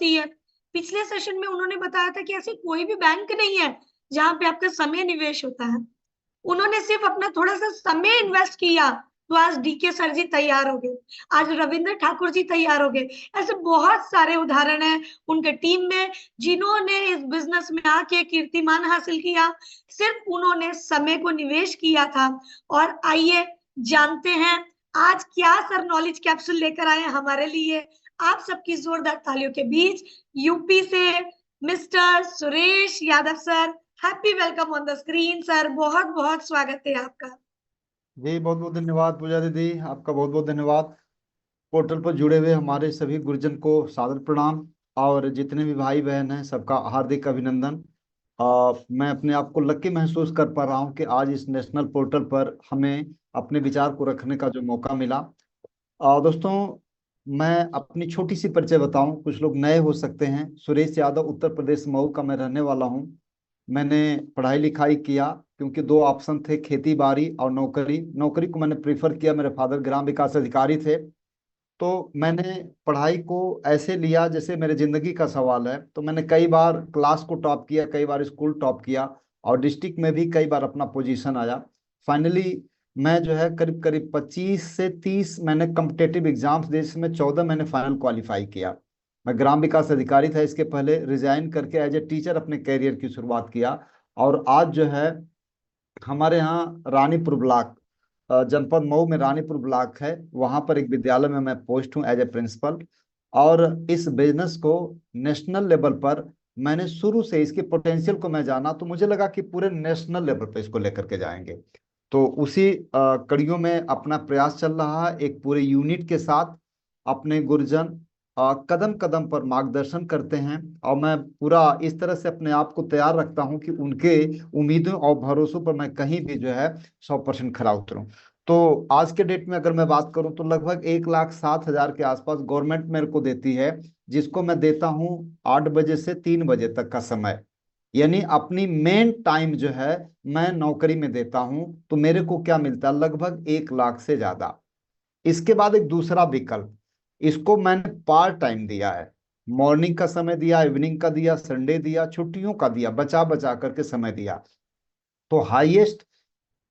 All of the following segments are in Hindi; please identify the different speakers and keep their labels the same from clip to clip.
Speaker 1: सकती है। पिछले सेशन में उन्होंने बताया था कि ऐसी कोई भी बैंक नहीं है जहां पे आपका समय निवेश होता है। उन्होंने सिर्फ अपना थोड़ा सा समय इन्वेस्ट किया तो आज डीके सर जी तैयार हो गए, आज रविंद्र ठाकुर जी तैयार हो गए। ऐसे बहुत सारे उदाहरण हैं उनके टीम में जिन्होंने इस बिजनेस में आके कीर्तिमान हासिल किया, सिर्फ उन्होंने समय को निवेश किया था। और आइए जानते हैं आज क्या सर नॉलेज कैप्सूल लेकर आए हमारे लिए। आप सबकी जोरदार तालियों के बीच यूपी से mister Suresh Yadav sir, happy welcome on the screen sir, बहुत बहुत स्वागत है आपका।
Speaker 2: जी बहुत बहुत धन्यवाद पूजा दीदी, आपका बहुत बहुत धन्यवाद। पोर्टल पर जुड़े हुए हमारे सभी गुरुजन को सादर प्रणाम, और जितने भी भाई बहन हैं सबका हार्दिक अभिनंदन। मैं अपने आप को लकी महसूस कर पा रहा हूँ कि आज इस नेशनल पोर्टल पर हमें अपने विचार को रखने का जो मौका मिला। दोस्तों, मैं अपनी छोटी सी परिचय बताऊं, कुछ लोग नए हो सकते हैं। सुरेश यादव, उत्तर प्रदेश मऊ का मैं रहने वाला हूं। मैंने पढ़ाई लिखाई किया, क्योंकि दो ऑप्शन थे, खेती बाड़ी और नौकरी। नौकरी को मैंने प्रीफर किया, मेरे फादर ग्राम विकास अधिकारी थे। तो मैंने पढ़ाई को ऐसे लिया जैसे मेरे जिंदगी का सवाल है। तो मैंने कई बार क्लास को टॉप किया, कई बार स्कूल टॉप किया, और डिस्ट्रिक्ट में भी कई बार अपना पोजीशन आया। फाइनली मैं जो है करीब करीब 25 से 30 मैंने कम्पिटेटिव एग्जाम्स दिए, जिसमें 14 मैंने फाइनल क्वालिफाई किया। मैं ग्राम विकास अधिकारी था, इसके पहले रिजाइन करके एज ए टीचर अपने कैरियर की शुरुआत किया। और आज जो है हमारे यहाँ रानीपुर ब्लॉक, जनपद मऊ में रानीपुर ब्लॉक है, वहां पर एक विद्यालय में मैं पोस्ट हूँ एज ए प्रिंसिपल। और इस बिजनेस को नेशनल लेवल पर मैंने शुरू से इसके पोटेंशियल को मैं जाना, तो मुझे लगा कि पूरे नेशनल लेवल पर इसको लेकर के जाएंगे। तो उसी कड़ियों में अपना प्रयास चल रहा है, एक पूरे यूनिट के साथ। अपने गुरुजन कदम कदम पर मार्गदर्शन करते हैं, और मैं पूरा इस तरह से अपने आप को तैयार रखता हूं कि उनके उम्मीदों और भरोसों पर मैं कहीं भी जो है 100% खरा उतरूं। तो आज के डेट में अगर मैं बात करूं तो लगभग 1,07,000 के आसपास गवर्नमेंट मेरे को देती है, जिसको मैं देता हूं 8 बजे से 3 बजे तक का समय। यानी अपनी मेन टाइम जो है मैं नौकरी में देता हूं। तो मेरे को क्या मिलता है? लगभग 1 लाख से ज्यादा। इसके बाद एक दूसरा विकल्प, इसको मैंने पार्ट टाइम दिया है। मॉर्निंग का समय दिया, इवनिंग का दिया, संडे दिया, छुट्टियों का दिया, बचा बचा करके समय दिया। तो हाईएस्ट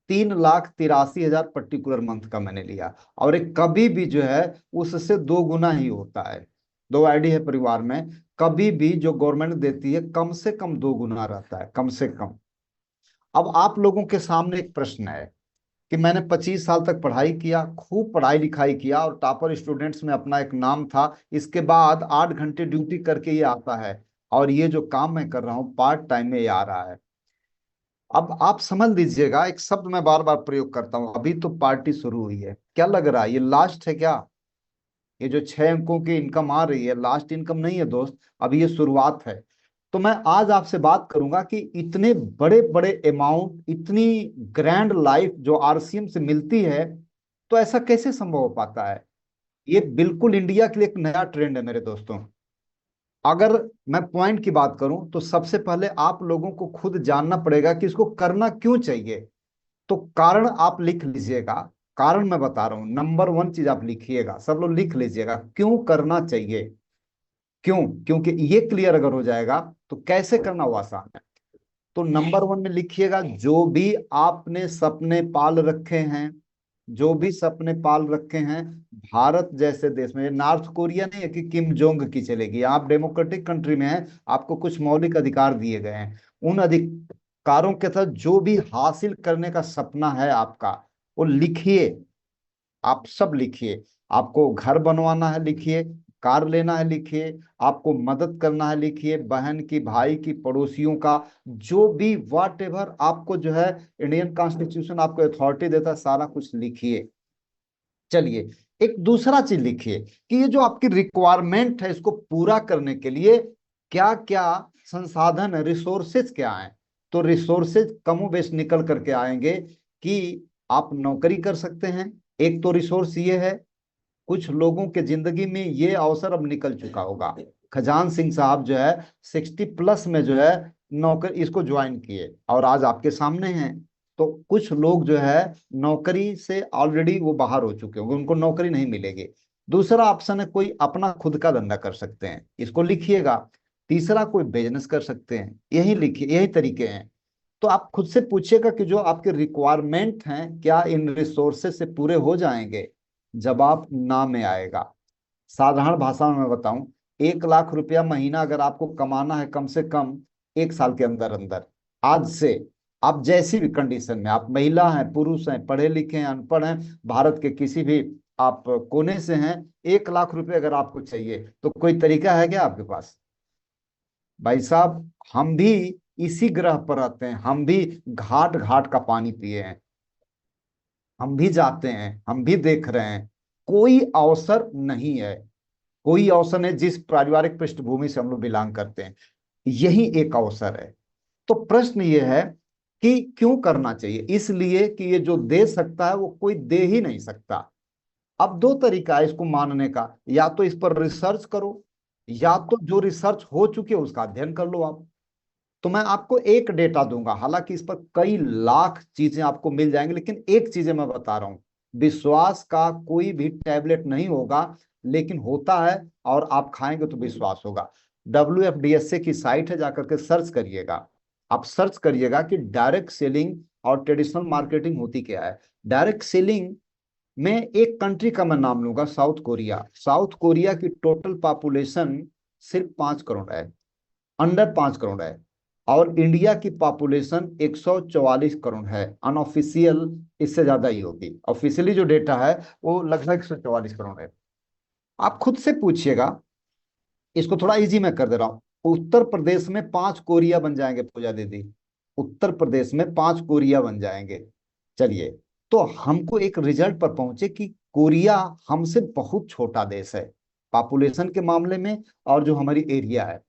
Speaker 2: 3,83,000 पर्टिकुलर मंथ का मैंने लिया। और एक कभी भी जो है उससे 2 गुना ही होता है। 2 आईडी है परिवार में, कभी भी जो गवर्नमेंट देती है कम से कम 2 गुना रहता है, कम से कम। अब आप लोगों के सामने एक प्रश्न है कि मैंने 25 साल तक पढ़ाई किया, खूब पढ़ाई लिखाई किया, और टॉपर स्टूडेंट्स में अपना एक नाम था। इसके बाद 8 घंटे ड्यूटी करके ये आता है, और ये जो काम मैं कर रहा हूँ पार्ट टाइम में ये आ रहा है। अब आप समझ लीजिएगा, एक शब्द मैं बार बार प्रयोग करता हूँ, अभी तो पार्टी शुरू हुई है। क्या लग रहा है ये लास्ट है क्या? ये जो 6 अंकों की इनकम आ रही है लास्ट इनकम नहीं है दोस्त, अभी ये शुरुआत है। तो मैं आज आपसे बात करूंगा कि इतने बड़े बड़े अमाउंट, इतनी ग्रैंड लाइफ जो आरसीएम से मिलती है, तो ऐसा कैसे संभव हो पाता है? ये बिल्कुल इंडिया के लिए एक नया ट्रेंड है मेरे दोस्तों। अगर मैं पॉइंट की बात करूं तो सबसे पहले आप लोगों को खुद जानना पड़ेगा कि इसको करना क्यों चाहिए। तो कारण आप लिख लीजिएगा, कारण मैं बता रहा हूं, नंबर 1 चीज आप लिखिएगा, सब लोग लिख लीजिएगा, क्यों करना चाहिए। क्यों? क्योंकि ये क्लियर अगर हो जाएगा तो कैसे करना वो आसान है। तो नंबर 1 में लिखिएगा, जो भी आपने सपने पाल रखे हैं, जो भी सपने पाल रखे हैं, भारत जैसे देश में, ये नॉर्थ कोरिया नहीं है कि किम जोंग की चलेगी। आप डेमोक्रेटिक कंट्री में हैं, आपको कुछ मौलिक अधिकार दिए गए हैं। उन अधिकारों के तहत जो भी हासिल करने का सपना है आपका, वो लिखिए। आप सब लिखिए। आपको घर बनवाना है लिखिए, कार लेना है लिखिए, आपको मदद करना है लिखिए, बहन की, भाई की, पड़ोसियों का, जो भी वाट एवर आपको जो है इंडियन कॉन्स्टिट्यूशन आपको अथॉरिटी देता है, सारा कुछ लिखिए। चलिए, एक दूसरा चीज लिखिए कि ये जो आपकी रिक्वायरमेंट है, इसको पूरा करने के लिए क्या क्या संसाधन है, रिसोर्सेज क्या है। तो रिसोर्सेज कमो बेश निकल करके आएंगे कि आप नौकरी कर सकते हैं। एक तो रिसोर्स ये है, कुछ लोगों के जिंदगी में ये अवसर अब निकल चुका होगा। खजान सिंह साहब जो है 60+ में जो है नौकर इसको ज्वाइन किए, और आज आपके सामने हैं। तो कुछ लोग जो है नौकरी से ऑलरेडी वो बाहर हो चुके होंगे, उनको नौकरी नहीं मिलेगी। दूसरा ऑप्शन है कोई अपना खुद का धंधा कर सकते हैं, इसको लिखिएगा। तीसरा कोई बिजनेस कर सकते हैं, यही लिखिए, यही तरीके हैं। तो आप खुद से पूछिएगा कि जो आपके रिक्वायरमेंट हैं क्या इन रिसोर्सेज से पूरे हो जाएंगे। जवाब ना में आएगा। साधारण भाषा में मैं बताऊं, 1 लाख रुपया महीना अगर आपको कमाना है कम से कम 1 साल के अंदर अंदर, आज से, आप जैसी भी कंडीशन में, आप महिला हैं, पुरुष हैं, पढ़े लिखे हैं, अनपढ़ हैं, भारत के किसी भी आप कोने से हैं, 1 लाख रुपए अगर आपको चाहिए तो कोई तरीका है क्या आपके पास? भाई साहब, हम भी इसी ग्रह पर रहते हैं, हम भी घाट घाट का पानी पिए हैं, हम भी जाते हैं, हम भी देख रहे हैं। कोई अवसर नहीं है, कोई अवसर है जिस पारिवारिक पृष्ठभूमि से हम लोग बिलोंग करते हैं, यही एक अवसर है। तो प्रश्न ये है कि क्यों करना चाहिए? इसलिए कि ये जो दे सकता है वो कोई दे ही नहीं सकता। अब दो तरीका है इसको मानने का, या तो इस पर रिसर्च करो, या तो जो रिसर्च हो चुके उसका अध्ययन कर लो आप। तो मैं आपको एक डेटा दूंगा, हालांकि इस पर कई लाख चीजें आपको मिल जाएंगी, लेकिन एक चीजें मैं बता रहा हूं, विश्वास का कोई भी टैबलेट नहीं होगा, लेकिन होता है, और आप खाएंगे तो विश्वास होगा। WFDSA की साइट है, जाकर के सर्च करिएगा। आप सर्च करिएगा कि डायरेक्ट सेलिंग और ट्रेडिशनल मार्केटिंग होती क्या है। डायरेक्ट सेलिंग में एक कंट्री का मैं नाम लूंगा, साउथ कोरिया। साउथ कोरिया की टोटल पॉपुलेशन सिर्फ 5 करोड़ है, अंडर 5 करोड़ है। और इंडिया की पॉपुलेशन 144 करोड़ है। अनऑफिशियल इससे ज्यादा ही होगी, ऑफिशियली जो डेटा है वो लगभग 144 करोड़ है। आप खुद से पूछिएगा, इसको थोड़ा इजी मैं कर दे रहा हूं, उत्तर प्रदेश में 5 कोरिया बन जाएंगे पूजा दीदी, उत्तर प्रदेश में 5 कोरिया बन जाएंगे। चलिए, तो हमको एक रिजल्ट पर पहुंचे कि कोरिया हमसे बहुत छोटा देश है पॉपुलेशन के मामले में, और जो हमारी एरिया है।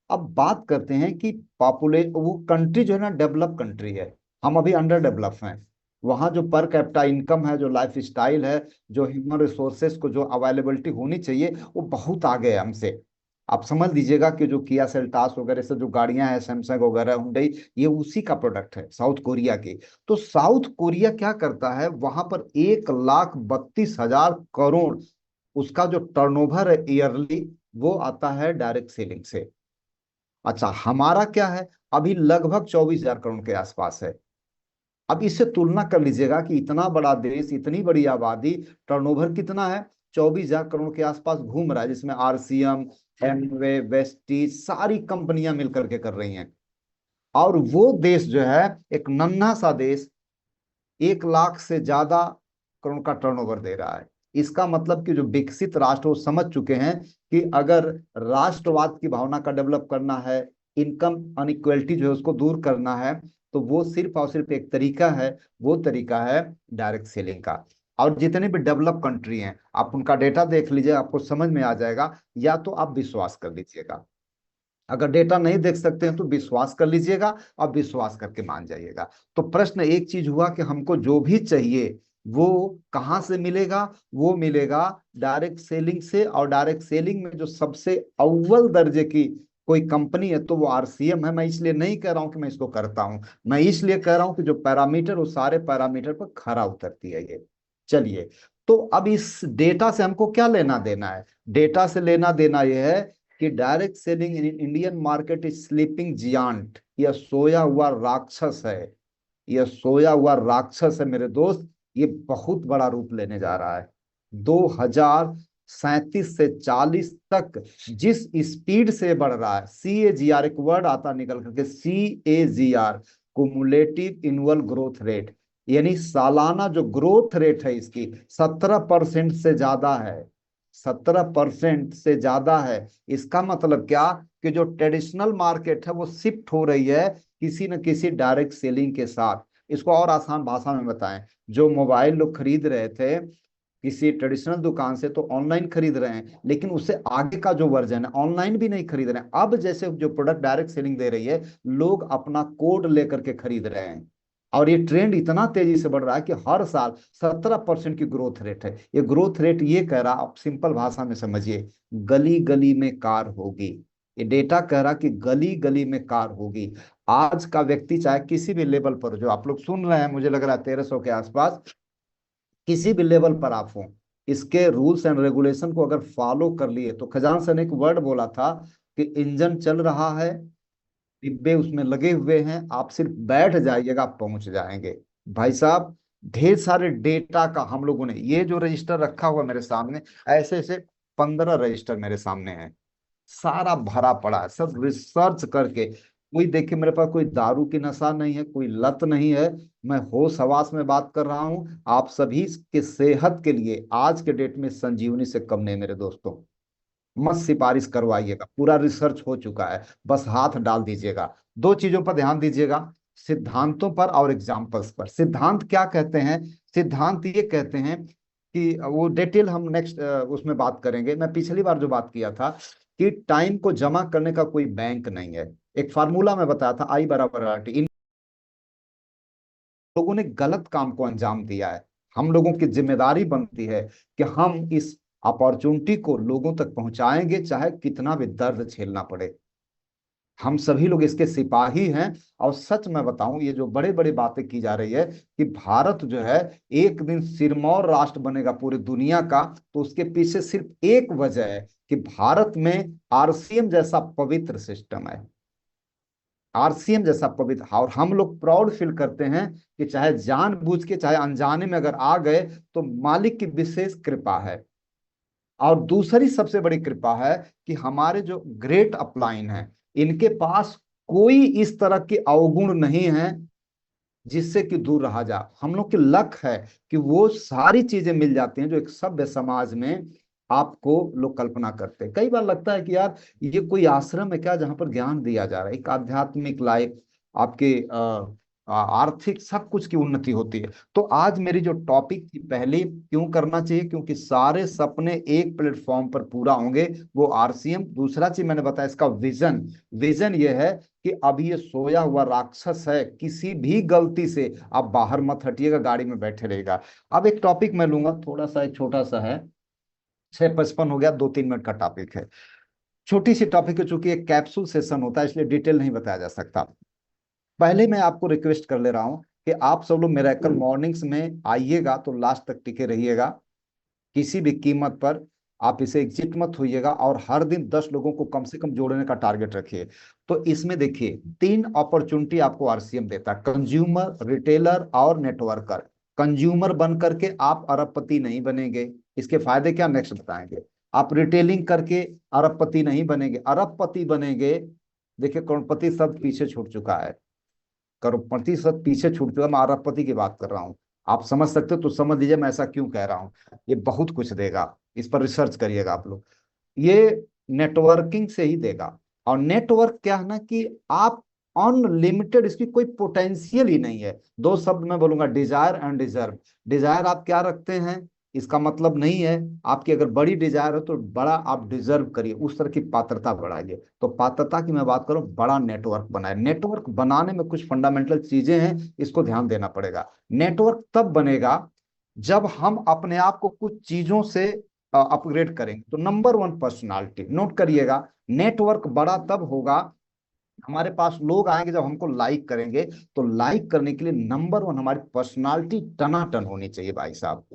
Speaker 2: अब बात करते हैं कि वो कंट्री जो है ना, डेवलप कंट्री है, हम अभी अंडर डेवलप हैं। वहाँ जो पर कैपिटा इनकम है, जो लाइफ स्टाइल है, जो ह्यूमन रिसोर्सेज को जो अवेलेबिलिटी होनी चाहिए, वो बहुत आगे है हमसे। आप समझ लीजिएगा कि जो किया सेल्टास वगैरह से जो गाड़ियां हैं, सैमसंग वगैरह, हुंडई, ये उसी का प्रोडक्ट है साउथ कोरिया की। तो साउथ कोरिया क्या करता है, वहां पर 1,32,000 करोड़ उसका जो टर्नओवर है ईयरली, वो आता है डायरेक्ट सेलिंग से। अच्छा, हमारा क्या है, अभी लगभग 24,000 करोड़ के आसपास है। अब इससे तुलना कर लीजिएगा कि इतना बड़ा देश, इतनी बड़ी आबादी, टर्नओवर कितना है, 24,000 करोड़ के आसपास घूम रहा है, जिसमें RCM, एमवे, वेस्टीज, सारी कंपनियां मिलकर के कर रही हैं। और वो देश जो है, एक नन्हा सा देश, 1 लाख से ज्यादा करोड़ का टर्नओवर दे रहा है। इसका मतलब कि जो विकसित राष्ट्र वो समझ चुके हैं कि अगर राष्ट्रवाद की भावना का डेवलप करना है, इनकम अनइक्वलिटी जो है उसको दूर करना है, तो वो सिर्फ और सिर्फ एक तरीका है, वो तरीका है डायरेक्ट सेलिंग का। और जितने भी डेवलप कंट्री हैं, आप उनका डेटा देख लीजिए, आपको समझ में आ जाएगा। या तो आप विश्वास कर लीजिएगा, अगर डेटा नहीं देख सकते हैं तो विश्वास कर लीजिएगा, और विश्वास करके मान जाइएगा। तो प्रश्न एक चीज हुआ कि हमको जो भी चाहिए वो कहाँ से मिलेगा? वो मिलेगा डायरेक्ट सेलिंग से। और डायरेक्ट सेलिंग में जो सबसे अव्वल दर्जे की कोई कंपनी है तो वो RCM है। मैं इसलिए नहीं कह रहा हूं कि मैं इसको करता हूं, मैं इसलिए कह रहा हूं कि जो पैरामीटर, वो सारे पैरामीटर पर खरा उतरती है ये। चलिए, तो अब इस डेटा से हमको क्या लेना देना है? डेटा से लेना देना यह है कि direct selling in Indian market is sleeping giant, यह सोया हुआ राक्षस है, यह सोया हुआ राक्षस है मेरे दोस्त। ये बहुत बड़ा रूप लेने जा रहा है। 2037 से 40 तक जिस स्पीड से बढ़ रहा है, CAGR, एक वर्ड आता निकल करके, CAGR, कुमुलेटिव इनुअल ग्रोथ रेट, यानी सालाना जो ग्रोथ रेट है इसकी 17% से ज्यादा है, 17% से ज्यादा है। इसका मतलब क्या, कि जो ट्रेडिशनल मार्केट है वो शिफ्ट हो रही है किसी न किसी डायरेक्ट सेलिंग के साथ। इसको और आसान भाषा में बताएं, जो मोबाइल लोग खरीद रहे थे किसी ट्रेडिशनल दुकान से, तो ऑनलाइन खरीद रहे हैं, लेकिन उससे आगे का जो वर्जन है ऑनलाइन भी नहीं खरीद रहे हैं। अब जैसे जो प्रोडक्ट डायरेक्ट सेलिंग दे रही है, लोग अपना कोड लेकर के खरीद रहे हैं। और ये ट्रेंड इतना तेजी से बढ़ रहा है कि हर साल 17% की ग्रोथ रेट है। ये ग्रोथ रेट ये कह रहा, आप सिंपल भाषा में समझिए, गली गली में कार होगी। ये डेटा कह रहा कि गली गली में कार होगी। आज का व्यक्ति चाहे किसी भी लेवल पर, जो आप लोग सुन रहे हैं, मुझे लग रहा है 1300 के आसपास, किसी भी लेवल पर आप हो, इसके रूल्स एंड रेगुलेशन को अगर फॉलो कर लिए तो खजांची ने एक वर्ड बोला था कि इंजन चल रहा है, डिब्बे उसमें लगे हुए हैं, आप सिर्फ बैठ जाइएगा, आप पहुंच जाएंगे। भाई साहब, ढेर सारे डेटा का हम लोगों ने, ये जो रजिस्टर रखा हुआ मेरे सामने, ऐसे ऐसे 15 रजिस्टर मेरे सामने हैं, सारा भरा पड़ा है, सब रिसर्च करके। कोई देखिए, मेरे पास कोई दारू की नशा नहीं है, कोई लत नहीं है, मैं होश हवास में बात कर रहा हूं। आप सभी के सेहत के लिए आज के डेट में संजीवनी से कम नहीं मेरे दोस्तों। मत सिफारिश करवाइएगा, पूरा रिसर्च हो चुका है, बस हाथ डाल दीजिएगा। दो चीजों पर ध्यान दीजिएगा, सिद्धांतों पर और एग्जाम्पल्स पर। सिद्धांत क्या कहते हैं? सिद्धांत ये कहते हैं कि वो डिटेल हम नेक्स्ट उसमें बात करेंगे। मैं पिछली बार जो बात किया था कि टाइम को जमा करने का कोई बैंक नहीं है। एक फार्मूला मैं बताया था, आई बराबर आर टी। इन लोगों ने गलत काम को अंजाम दिया है। हम लोगों की जिम्मेदारी बनती है कि हम इस अपॉर्चुनिटी को लोगों तक पहुंचाएंगे, चाहे कितना भी दर्द झेलना पड़े। हम सभी लोग इसके सिपाही हैं। और सच में बताऊं, ये जो बड़े बड़े बातें की जा रही है कि भारत जो है एक दिन सिरमौर राष्ट्र बनेगा पूरी दुनिया का, तो उसके पीछे सिर्फ एक वजह है कि भारत में आरसीएम जैसा पवित्र सिस्टम है। आरसीएम जैसा पवित्र, और हम लोग प्राउड फील करते हैं कि चाहे जानबूझ के चाहे अनजाने में अगर आ गए तो मालिक की विशेष कृपा है। और दूसरी सबसे बड़ी कृपा है कि हमारे जो ग्रेट अपलाइन है, इनके पास कोई इस तरह के अवगुण नहीं है जिससे कि दूर रहा जा। हम लोग की लक है कि वो सारी चीजें मिल जाती हैं जो एक सभ्य समाज में आपको लोग कल्पना करते हैं। कई बार लगता है कि यार, ये कोई आश्रम है क्या जहां पर ज्ञान दिया जा रहा है? एक आध्यात्मिक लाइफ, आपके आर्थिक सब कुछ की उन्नति होती है। तो आज मेरी जो टॉपिक थी, पहले क्यों करना चाहिए, क्योंकि सारे सपने एक प्लेटफॉर्म पर पूरा होंगे, वो आरसीएम। दूसरा चीज मैंने बताया, इसका विजन। विजन ये है कि अब ये सोया हुआ राक्षस है, किसी भी गलती से आप बाहर मत हटिएगा, गाड़ी में बैठे रहेगा। अब एक टॉपिक मैं लूंगा, थोड़ा सा एक छोटा सा है, 6:55 हो गया, 2-3 मिनट का टॉपिक है। छोटी सी टॉपिक है, चूंकि एक कैप्सूल सेशन होता है इसलिए डिटेल नहीं बताया जा सकता। पहले मैं आपको रिक्वेस्ट कर ले रहा हूं कि आप सब लोग मेरा कल मॉर्निंग्स में आइएगा तो लास्ट तक टिके रहिएगा। किसी भी कीमत पर आप इसे एग्जिट मत होइएगा, और हर दिन 10 लोगों को कम से कम जोड़ने का टारगेट रखिए। तो इसमें देखिए, 3 अपॉर्चुनिटी आपको आरसीएम देता है, कंज्यूमर, रिटेलर और नेटवर्कर। कंज्यूमर बन करके आप अरबपति नहीं बनेंगे, इसके फायदे क्या नेक्स्ट बताएंगे। आप रिटेलिंग करके अरबपति नहीं बनेंगे, अरबपति बनेंगे। देखिए, करोड़पति शब्द पीछे छूट चुका है, करोड़पति शब्द पीछे छूट चुका, मैं अरबपति की बात कर रहा हूँ। आप समझ सकते हो तो समझ लीजिए मैं ऐसा क्यों कह रहा हूँ। ये बहुत कुछ देगा, इस पर रिसर्च करिएगा आप लोग। ये नेटवर्किंग से ही देगा। और नेटवर्क क्या है ना कि आप अनलिमिटेड, इसकी कोई पोटेंशियल ही नहीं है। दो शब्द मैं बोलूंगा, डिजायर एंड डिजर्व। डिजायर आप क्या रखते हैं, इसका मतलब नहीं है आपकी अगर बड़ी डिजायर हो तो बड़ा आप डिजर्व करिए, उस तरह की पात्रता बढ़ाइए। तो पात्रता की मैं बात करूं, बड़ा नेटवर्क बनाए। नेटवर्क बनाने में कुछ फंडामेंटल चीजें हैं, इसको ध्यान देना पड़ेगा। नेटवर्क तब बनेगा जब हम अपने आप को कुछ चीजों से अपग्रेड करेंगे। तो नंबर 1, पर्सनालिटी। नोट करिएगा, नेटवर्क बड़ा तब होगा, हमारे पास लोग आएंगे जब हमको लाइक करेंगे। तो लाइक करने के लिए नंबर 1 हमारी पर्सनालिटी टनाटन होनी चाहिए भाई साहब।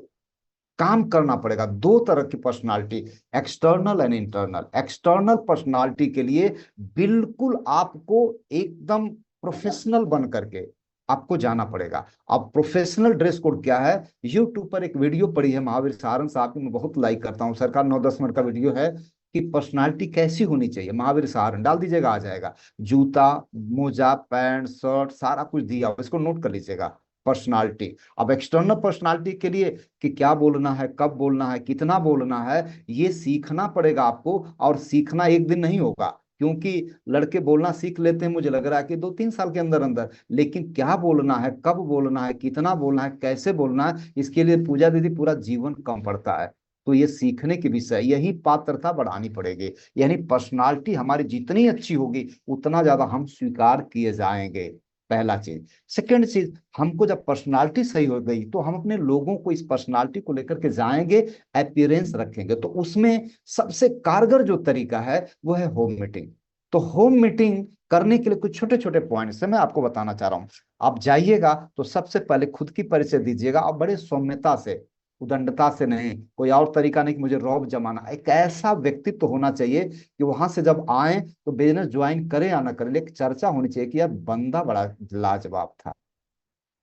Speaker 2: काम करना पड़ेगा। दो तरह की personality, external and internal. External personality के लिए बिल्कुल आपको एकदम प्रोफेशनल बन करके आपको जाना पड़ेगा। अब प्रोफेशनल ड्रेस कोड क्या है, यूट्यूब पर एक वीडियो पड़ी है महावीर सहारण साहब की, मैं बहुत लाइक करता हूँ, सरकार 9-10 मिनट का वीडियो है कि पर्सनालिटी कैसी होनी चाहिए। महावीर सहारण डाल दीजिएगा, आ जाएगा। जूता, मोजा, पैंट, शर्ट, सारा कुछ दिया हुआ, इसको नोट कर लीजिएगा। पर्सनालिटी। अब एक्सटर्नल पर्सनालिटी के लिए कि क्या बोलना है, कब बोलना है, कितना बोलना है, ये सीखना पड़ेगा आपको। और सीखना एक दिन नहीं होगा, क्योंकि लड़के बोलना सीख लेते हैं मुझे लग रहा है कि 2-3 साल के अंदर अंदर। लेकिन क्या बोलना है, कब बोलना है, कितना बोलना है, कैसे बोलना है, इसके लिए पूजा दीदी पूरा जीवन कम पड़ता है। तो ये सीखने के विषय, यही पात्रता बढ़ानी पड़ेगी। यानी पर्सनालिटी हमारी जितनी अच्छी होगी उतना ज्यादा हम स्वीकार किए जाएंगे, पहला चीज। सेकंड चीज, हमको जब पर्सनालिटी सही हो गई तो हम अपने लोगों को इस पर्सनालिटी को लेकर के जाएंगे, अपीयरेंस रखेंगे। तो उसमें सबसे कारगर जो तरीका है वो है होम मीटिंग। तो होम मीटिंग करने के लिए कुछ छोटे छोटे पॉइंट्स है, मैं आपको बताना चाह रहा हूं। आप जाइएगा तो सबसे पहले खुद की परिचय दीजिएगा और बड़े सौम्यता से उदंडता से नहीं, कोई और तरीका नहीं कि मुझे रौब जमाना। एक ऐसा व्यक्तित्व तो होना चाहिए कि वहां से जब आए तो बिजनेस ज्वाइन करे या ना करे, लेकिन चर्चा होनी चाहिए कि यार बंदा बड़ा लाजवाब था।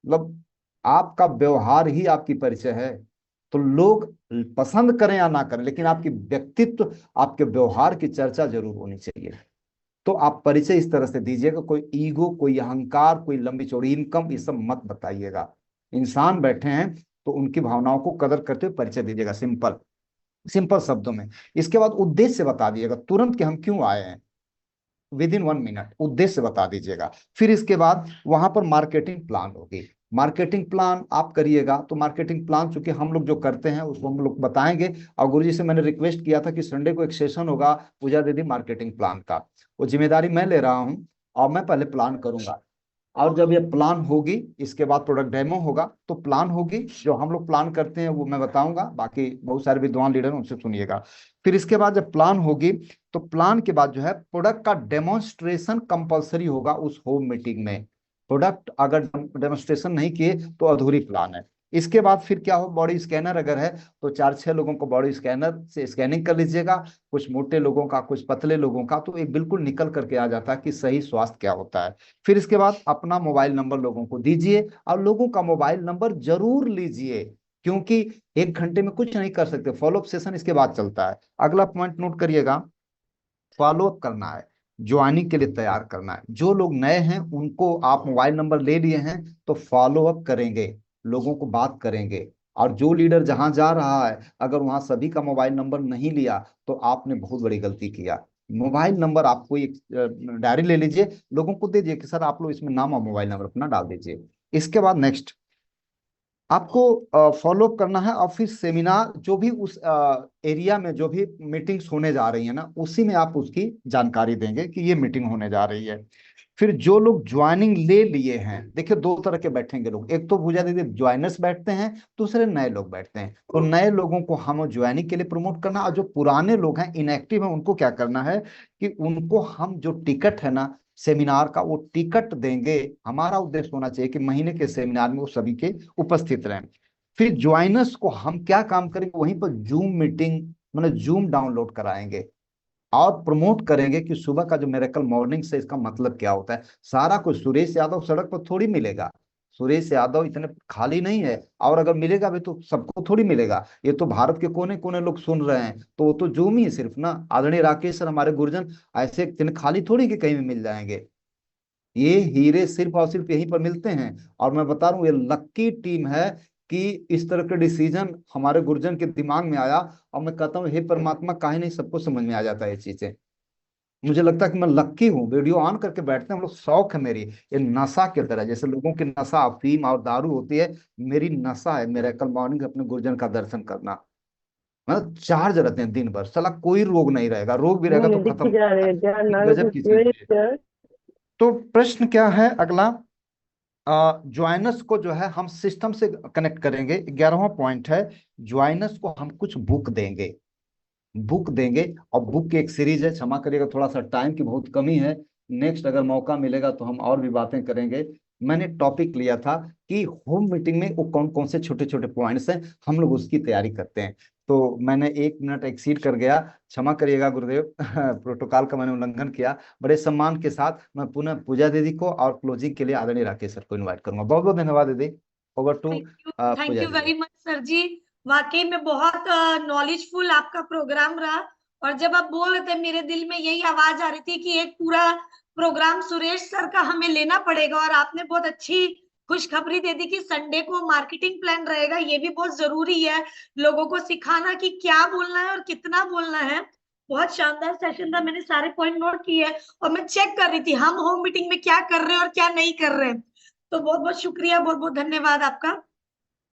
Speaker 2: मतलब आपका व्यवहार ही आपकी परिचय है। तो लोग पसंद करें या ना करें, लेकिन आपकी व्यक्तित्व, आपके व्यवहार की चर्चा जरूर होनी चाहिए। तो आप परिचय इस तरह से दीजिएगा, कोई ईगो, कोई अहंकार, कोई लंबी चौड़ी इनकम, ये सब मत बताइएगा। इंसान बैठे हैं तो उनकी भावनाओं को कदर करते हुए परिचय दीजिएगा, सिंपल सिंपल शब्दों में। इसके बाद उद्देश्य बता दीजिएगा तुरंत कि हम क्यों आए हैं, विद इन 1 मिनट उद्देश्य बता दीजिएगा। फिर इसके बाद वहां पर मार्केटिंग प्लान होगी। मार्केटिंग प्लान आप करिएगा, तो मार्केटिंग प्लान चूंकि हम लोग जो करते हैं उसको हम लोग बताएंगे। और गुरुजी से मैंने रिक्वेस्ट किया था कि संडे को एक सेशन होगा पूजा दीदी मार्केटिंग प्लान का, वो जिम्मेदारी मैं ले रहा हूँ और मैं पहले प्लान करूंगा। और जब ये प्लान होगी, इसके बाद प्रोडक्ट डेमो होगा, तो प्लान होगी जो हम लोग प्लान करते हैं वो मैं बताऊंगा, बाकी बहुत सारे विद्वान लीडर हैं उनसे सुनिएगा। फिर इसके बाद जब प्लान होगी, तो प्लान के बाद जो है प्रोडक्ट का डेमोन्स्ट्रेशन कंपलसरी होगा उस होम मीटिंग में। प्रोडक्ट अगर डेमोन्स्ट्रेशन नहीं किए तो अधूरी प्लान है। इसके बाद फिर क्या हो, बॉडी स्कैनर अगर है तो 4-6 लोगों को बॉडी स्कैनर से स्कैनिंग कर लीजिएगा, कुछ मोटे लोगों का, कुछ पतले लोगों का, तो एक बिल्कुल निकल करके आ जाता है कि सही स्वास्थ्य क्या होता है। फिर इसके बाद अपना मोबाइल नंबर लोगों को दीजिए, और लोगों का मोबाइल नंबर जरूर लीजिए, क्योंकि 1 घंटे में कुछ नहीं कर सकते, फॉलोअप सेशन इसके बाद चलता है। अगला पॉइंट नोट करिएगा, फॉलोअप करना है, ज्वाइनिंग के लिए तैयार करना है। जो लोग नए हैं उनको आप मोबाइल नंबर ले लिए हैं तो फॉलोअप करेंगे, लोगों को बात करेंगे। और जो लीडर जहां जा रहा है अगर वहां सभी का मोबाइल नंबर नहीं लिया तो आपने बहुत बड़ी गलती किया। मोबाइल नंबर आपको एक डायरी ले लीजिए, लोगों को दीजिए कि सर आप लोग इसमें नाम और मोबाइल नंबर अपना डाल दीजिए। इसके बाद नेक्स्ट आपको फॉलो करना है, और फिर सेमिनार जो भी उस एरिया में जो भी मीटिंग्स होने जा रही है ना, उसी में आप उसकी जानकारी देंगे कि ये मीटिंग होने जा रही है। फिर जो लोग ज्वाइनिंग ले लिए हैं, देखिए 2 तरह के बैठेंगे लोग, एक तो पूजा दीदी ज्वाइनर्स बैठते हैं, दूसरे नए लोग बैठते हैं। तो नए लोगों को हम ज्वाइनिंग के लिए प्रमोट करना, और जो पुराने लोग हैं इनएक्टिव हैं उनको क्या करना है कि उनको हम जो टिकट है ना सेमिनार का, वो टिकट देंगे। हमारा उद्देश्य होना चाहिए कि महीने के सेमिनार में वो सभी के उपस्थित रहें। फिर ज्वाइनर्स को हम क्या काम करेंगे, वहीं पर जूम मीटिंग मतलब जूम डाउनलोड कराएंगे और प्रमोट करेंगे कि सुबह का जो मिरेकल मॉर्निंग से इसका मतलब क्या होता है। सारा कुछ सुरेश यादव सड़क पर थोड़ी मिलेगा, सुरेश यादव इतने खाली नहीं है, और अगर मिलेगा भी तो सबको थोड़ी मिलेगा। ये तो भारत के कोने कोने लोग सुन रहे हैं, तो वो तो जूम ही है सिर्फ ना। आदरणीय राकेश सर, हमारे गुरुजन ऐसे इतने खाली थोड़ी कि कहीं भी मिल जाएंगे। ये हीरे सिर्फ और सिर्फ यहीं पर मिलते हैं। और मैं बता रहा हूँ ये लक्की टीम है कि इस तरह का डिसीजन हमारे गुरुजन के दिमाग में आया। और मैं कहता हूँ हे परमात्मा, काहे नहीं सबको समझ में आ जाता है ये चीजें। मुझे लगता है कि मैं लक्की हूँ, वीडियो ऑन करके बैठते हैं हम लोग, शौक है मेरी। ये नशा की तरह, जैसे लोगों की नशा अफीम और दारू होती है, मेरी नशा है मेरा कल मॉर्निंग अपने गुरुजन का दर्शन करना। मतलब चार्ज रहते हैं दिन भर, साला कोई रोग नहीं रहेगा, रोग भी रहेगा तो
Speaker 3: दिख
Speaker 2: खत्म
Speaker 3: जा रहे
Speaker 2: होता है।
Speaker 3: हैं क्या
Speaker 2: ये
Speaker 3: नारद
Speaker 2: गजब की चीज है।
Speaker 3: श्रेष्ठ।
Speaker 2: तो प्रश्न क्या है अगला, ज्वाइनर्स को जो है हम सिस्टम से कनेक्ट करेंगे। 11वां पॉइंट है, ज्वाइनर्स को हम कुछ बुक देंगे, बुक देंगे। और बुक की एक सीरीज है, क्षमा करिएगा थोड़ा सा टाइम की बहुत कमी है, नेक्स्ट अगर मौका मिलेगा तो हम और भी बातें करेंगे। मैंने टॉपिक लिया था कि होम मीटिंग में वो कौन कौन से छोटे छोटे पॉइंट्स हैं, हम लोग उसकी तैयारी करते हैं। तो मैंने 1 मिनट एक्सीड कर गया, क्षमा करिएगा गुरुदेव प्रोटोकॉल का मैंने उल्लंघन किया। बड़े सम्मान के साथ मैं पुनः पूजा दीदी को और क्लोजिंग के लिए आदरणीय राकेश सर को इन्वाइट करूंगा। बहुत बहुत धन्यवाद दीदी। Over to
Speaker 1: thank
Speaker 2: Puja
Speaker 1: you very
Speaker 2: दीदी।
Speaker 1: Much sir ji. वाकई में बहुत नॉलेजफुल आपका प्रोग्राम रहा। और जब आप बोल रहे थे मेरे दिल में यही आवाज आ रही थी कि एक पूरा प्रोग्राम सुरेश सर का हमें लेना पड़ेगा। और आपने बहुत अच्छी खुशखबरी दे दी कि संडे को मार्केटिंग प्लान रहेगा, ये भी बहुत जरूरी है लोगों को सिखाना कि क्या बोलना है और कितना बोलना है। बहुत शानदार सेशन था, मैंने सारे पॉइंट नोट किए हैं और मैं चेक कर रही थी हम होम मीटिंग में क्या कर रहे हैं और क्या नहीं कर रहे हैं। तो बहुत बहुत शुक्रिया, बहुत बहुत धन्यवाद आपका।